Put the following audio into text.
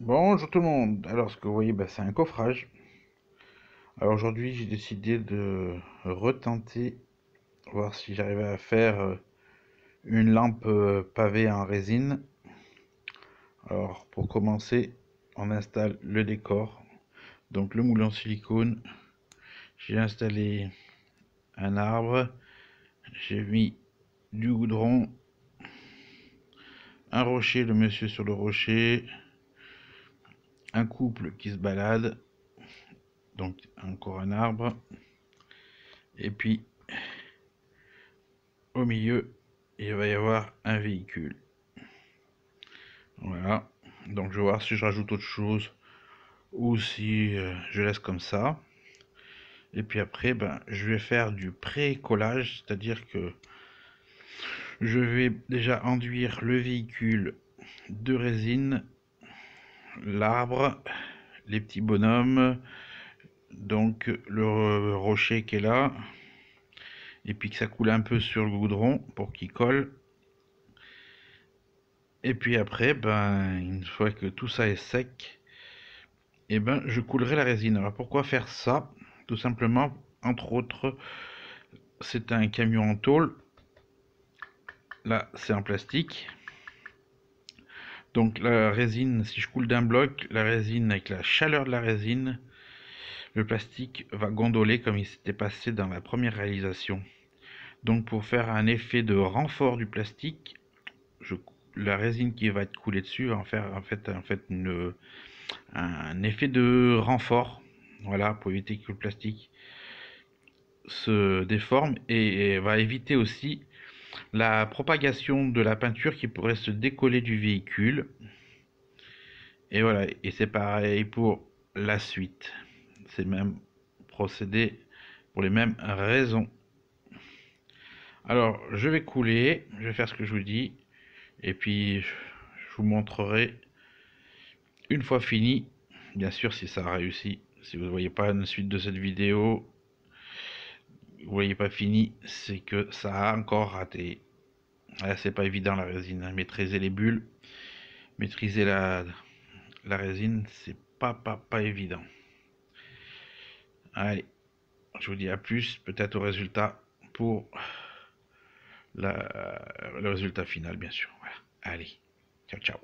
Bonjour tout le monde. Alors ce que vous voyez, c'est un coffrage. Alors aujourd'hui j'ai décidé de retenter, voir si j'arrivais à faire une lampe pavée en résine. Alors pour commencer, on installe le décor. Donc le moule en silicone. J'ai installé un arbre. J'ai mis du goudron. Un rocher, le monsieur sur le rocher. Un couple qui se balade. Donc encore un arbre. Et puis au milieu, il va y avoir un véhicule. Voilà. Donc je vais voir si je rajoute autre chose ou si je laisse comme ça. Et puis après, je vais faire du pré-collage, c'est-à-dire que je vais déjà enduire le véhicule de résine, l'arbre, les petits bonhommes, donc le rocher qui est là, et puis que ça coule un peu sur le goudron pour qu'il colle. Et puis après, une fois que tout ça est sec, et je coulerai la résine. Alors pourquoi faire ça? Tout simplement, entre autres, c'est un camion en tôle. Là, c'est en plastique. Donc la résine, si je coule d'un bloc, la résine, avec la chaleur de la résine, le plastique va gondoler comme il s'était passé dans la première réalisation. Donc pour faire un effet de renfort du plastique, la résine qui va être coulée dessus va en faire en fait un effet de renfort. Voilà, pour éviter que le plastique se déforme et va éviter aussi la propagation de la peinture qui pourrait se décoller du véhicule. Et voilà, et c'est pareil pour la suite. C'est même procédé pour les mêmes raisons. Alors, je vais couler, je vais faire ce que je vous dis, et puis je vous montrerai une fois fini, bien sûr si ça a réussi. Si vous ne voyez pas une suite de cette vidéo, vous voyez pas fini, c'est que ça a encore raté. Ah, c'est pas évident la résine, hein. Maîtriser les bulles, maîtriser la résine, c'est pas évident. Allez, je vous dis à plus, peut-être au résultat pour le résultat final, bien sûr. Voilà. Allez, ciao ciao.